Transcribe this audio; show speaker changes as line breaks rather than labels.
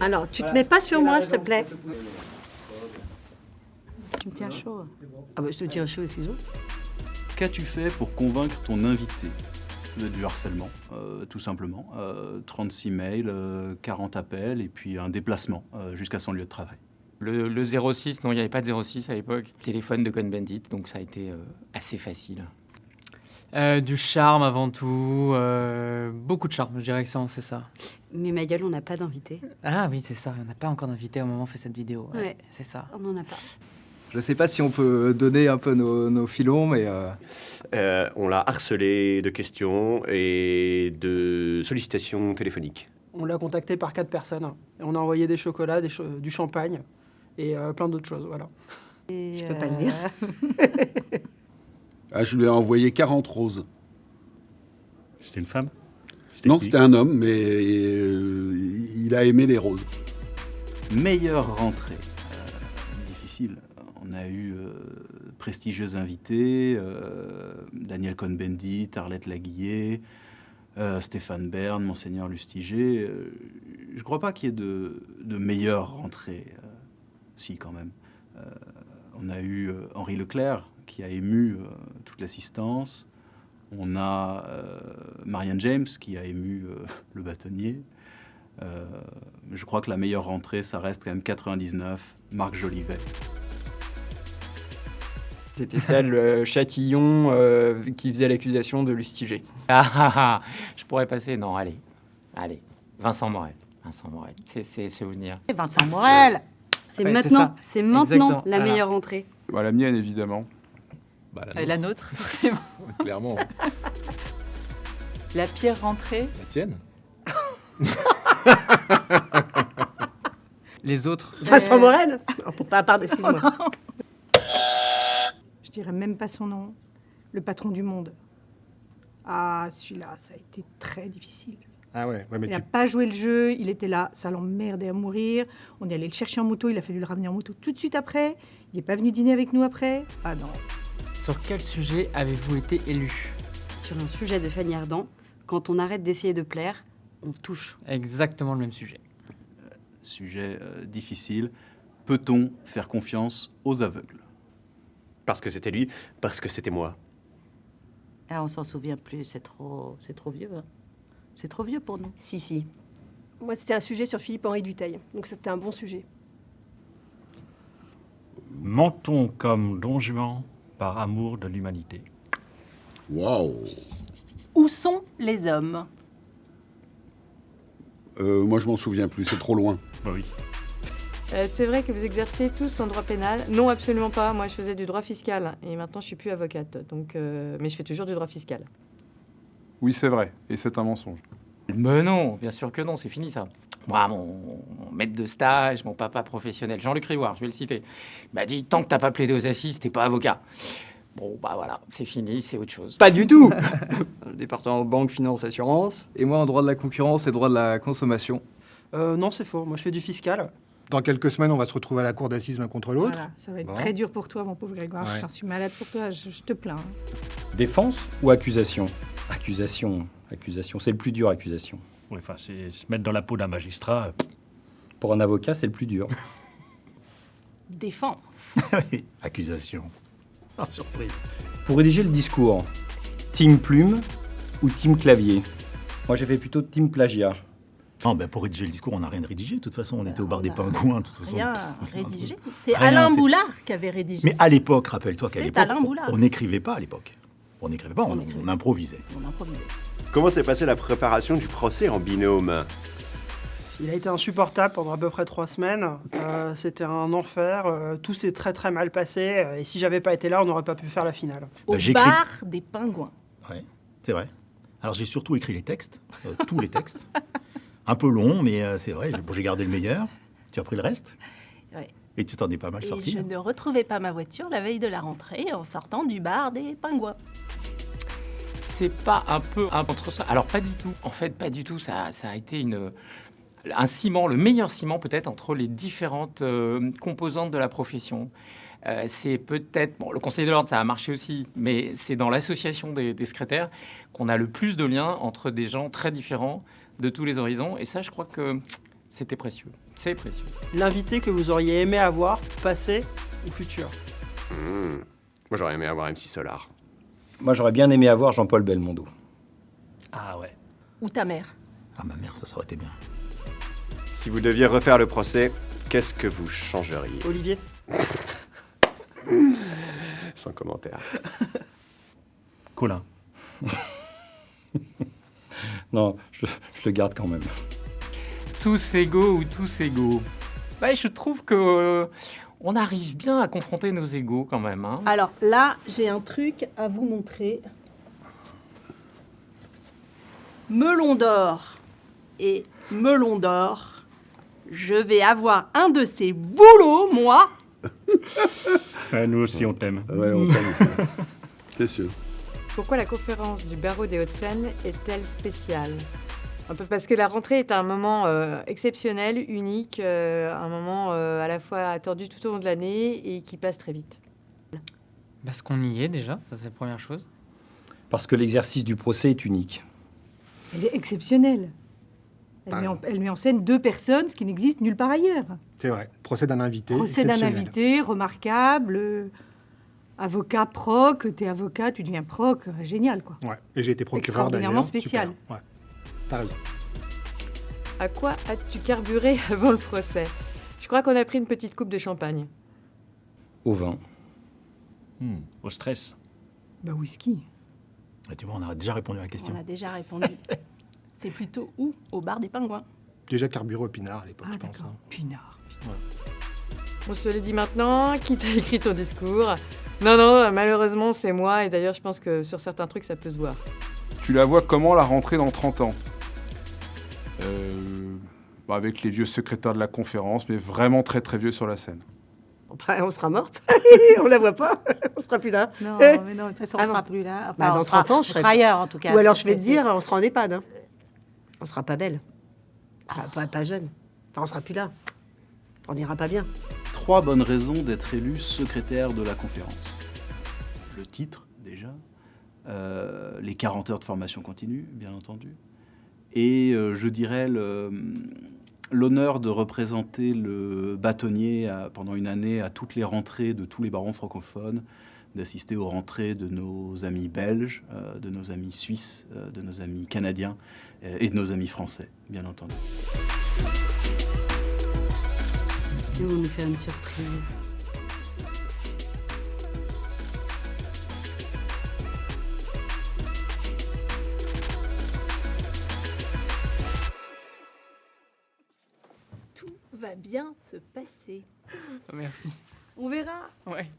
Alors, tu te mets pas sur moi, s'il te plaît. Tu me tiens chaud. Ah bah, je te tiens chaud, excuse-moi.
Qu'as-tu fait pour convaincre ton invité du harcèlement, tout simplement 36 mails, 40 appels et puis un déplacement jusqu'à son lieu de travail.
Le 06, non, il n'y avait pas de 06 à l'époque. Téléphone de Cohn-Bendit, donc ça a été assez facile.
Du charme avant tout, beaucoup de charme, je dirais que c'est ça.
Mais ma gueule, on n'a pas d'invité.
Ah oui, c'est ça, on n'a pas encore d'invité au moment où on fait cette vidéo.
Ouais.
C'est ça.
On n'en a pas.
Je sais pas si on peut donner un peu nos filons, mais...
On l'a harcelé de questions et de sollicitations téléphoniques.
On l'a contacté par 4 personnes. Et on a envoyé des chocolats, du champagne et plein d'autres choses, voilà.
Je peux pas le dire.
Je lui ai envoyé 40 roses.
C'était une femme?
Non, c'était un homme, mais il a aimé les roses.
Meilleure rentrée. Difficile. On a eu prestigieux invités, Daniel Cohn-Bendit, Arlette Laguillet, Stéphane Bern, Monseigneur Lustiger. Je ne crois pas qu'il y ait de meilleure rentrée. Si, quand même. On a eu Henri Leclerc, qui a ému toute l'assistance. On a Marianne James, qui a ému le bâtonnier. Je crois que la meilleure rentrée, ça reste quand même 99, Marc Jolivet.
C'était celle Châtillon qui faisait l'accusation de Lustiger.
Je pourrais passer, non, allez. Vincent Morel, c'est souvenir.
Vincent Morel.
C'est
Ouais,
maintenant,
c'est
c'est maintenant
Exactement.
la meilleure rentrée.
Bah, la mienne, évidemment.
La nôtre, forcément.
Clairement.
La pire rentrée.
La tienne.
Les autres.
Vincent Morel. Pardon, excuse-moi.
Je dirais même pas son nom. Le patron du Monde. Ah, celui-là, ça a été très difficile.
Ah ouais, mais
Il n'a pas joué le jeu, il était là, ça l'emmerdait à mourir. On est allé le chercher en moto, il a fallu le ramener en moto tout de suite après. Il n'est pas venu dîner avec nous après. Ah non.
Sur quel sujet avez-vous été élu?
Sur un sujet de Fanny Ardant, quand on arrête d'essayer de plaire, on touche.
Exactement le même sujet.
Sujet difficile. Peut-on faire confiance aux aveugles?
Parce que c'était lui, parce que c'était moi.
Ah, on s'en souvient plus, c'est trop vieux. Hein. C'est trop vieux pour nous.
Si.
Moi, c'était un sujet sur Philippe-Henri Dutheil, donc c'était un bon sujet.
Mentons comme Don Juan par amour de l'humanité.
Waouh.
Où sont les hommes?
Moi, je m'en souviens plus, c'est trop loin.
Bah oui.
C'est vrai que vous exercez tous en droit pénal. Non, absolument pas. Moi, je faisais du droit fiscal et maintenant, je suis plus avocate. Donc, mais je fais toujours du droit fiscal.
Oui, c'est vrai, et c'est un mensonge.
Mais non, bien sûr que non, c'est fini ça. Moi, mon maître de stage, mon papa professionnel, Jean-Luc Rivoire, je vais le citer, m'a dit, tant que t'as pas plaidé aux assises, t'es pas avocat. Bon, bah voilà, c'est fini, c'est autre chose.
Pas du tout. Le département banque, finance, assurance. Et moi, en droit de la concurrence et droit de la consommation.
Non, c'est faux. Moi, je fais du fiscal.
Dans quelques semaines, on va se retrouver à la cour d'assises l'un contre l'autre.
Voilà, ça va être
Bon.
très dur pour toi, mon pauvre Grégoire.
Ouais.
J'en suis malade pour toi, je te plains.
Défense ou accusation? Accusation, c'est le plus dur, accusation.
Oui, enfin, c'est se mettre dans la peau d'un magistrat.
Pour un avocat, c'est le plus dur.
Défense.
Oui, accusation. Ah, surprise. Pour rédiger le discours, team plume ou team clavier? Moi, j'ai fait plutôt team plagiat.
Non, ben pour rédiger le discours, on n'a rien rédigé. De toute façon, on était au bar des Pingouins. De toute façon.
Rien rédigé. C'est
Rien,
Alain
c'est-
Boulard qui avait rédigé.
Mais à l'époque, rappelle-toi qu'à
C'est
l'époque,
Alain Boulard.
on n'écrivait pas à l'époque. On n'écrivait pas, on improvisait.
On improvisait.
Comment s'est passée la préparation du procès en binôme?
Il a été insupportable pendant à peu près 3 semaines. C'était un enfer. Tout s'est très très mal passé. Et si j'avais pas été là, on n'aurait pas pu faire la finale.
Au
j'écris-
bar des Pingouins.
Ouais, c'est vrai. Alors j'ai surtout écrit les textes, tous les textes. Un peu long, mais c'est vrai, j'ai gardé le meilleur. Tu as pris le reste
Ouais.
et tu t'en es pas mal
Et
sorti.
je ne retrouvais pas ma voiture la veille de la rentrée en sortant du bar des Pingouins.
C'est pas un peu entre ça? Alors pas du tout. En fait, pas du tout. Ça a été un ciment, le meilleur ciment peut-être entre les différentes composantes de la profession. C'est peut-être, bon, le Conseil de l'ordre, ça a marché aussi, mais c'est dans l'association des secrétaires qu'on a le plus de liens entre des gens très différents de tous les horizons. Et ça, je crois que C'était précieux. C'est précieux.
L'invité que vous auriez aimé avoir, passé ou futur?
Moi, j'aurais aimé avoir MC Solar.
Moi, j'aurais bien aimé avoir Jean-Paul Belmondo.
Ah ouais.
Ou ta mère.
Ah, ma mère, ça aurait été bien.
Si vous deviez refaire le procès, qu'est-ce que vous changeriez?
Olivier?
Sans commentaire.
Colin.
Non, je le garde quand même.
Tous égaux ou tous égaux. Ouais, je trouve que on arrive bien à confronter nos égaux quand même. Hein.
Alors là, j'ai un truc à vous montrer. Melon d'or et melon d'or. Je vais avoir un de ces boulots, moi.
Nous aussi, on t'aime.
Ouais, on t'aime. C'est sûr.
Pourquoi la conférence du barreau des Hauts-de-Seine est-elle spéciale? Un peu parce que la rentrée est un moment exceptionnel, unique, un moment à la fois attendu tout au long de l'année et qui passe très vite.
Parce qu'on y est déjà, ça c'est la première chose.
Parce que l'exercice du procès est unique.
Elle est exceptionnelle. Elle met en scène 2 personnes, ce qui n'existe nulle part ailleurs.
C'est vrai. Procès d'un invité.
Procès d'un
exceptionnel.
invité, remarquable. Avocat proc, t'es avocat, tu deviens proc, génial quoi.
Ouais. Et j'ai été procureur d'ailleurs.
Extraordinairement spécial.
Super. Ouais. T'as raison.
À quoi as-tu carburé avant le procès? Je crois qu'on a pris une petite coupe de champagne.
Au vin.
Au stress.
Bah whisky.
Et tu vois, on a déjà répondu à la question.
On a déjà répondu. C'est plutôt où? Au bar des Pingouins.
Déjà carburé au pinard à l'époque, je pense. Hein.
Pinard.
On se le dit maintenant, qui t'a écrit ton discours? Non, malheureusement, c'est moi. Et d'ailleurs, je pense que sur certains trucs, ça peut se voir.
Tu la vois comment la rentrée dans 30 ans avec les vieux secrétaires de la conférence, mais vraiment très très vieux sur la scène.
On sera morte. On la voit pas. On sera plus là.
Non, mais non, de toute façon, on sera plus là. Enfin,
Bah,
on
dans
sera,
30 ans,
on sera ailleurs, en tout cas.
Ou alors, je vais te
C'est-
dire, on sera en EHPAD. Hein. On sera pas belle. Pas jeune. Enfin, on sera plus là. On n'ira pas bien.
3 bonnes raisons d'être élu secrétaire de la conférence. Le titre, déjà. Les 40 heures de formation continue, bien entendu. Et je dirais l'honneur de représenter le bâtonnier pendant une année à toutes les rentrées de tous les barons francophones, d'assister aux rentrées de nos amis belges, de nos amis suisses, de nos amis canadiens et de nos amis français, bien entendu.
Ils vont nous faire une surprise.
Tout va bien se passer.
Merci.
On verra.
Ouais.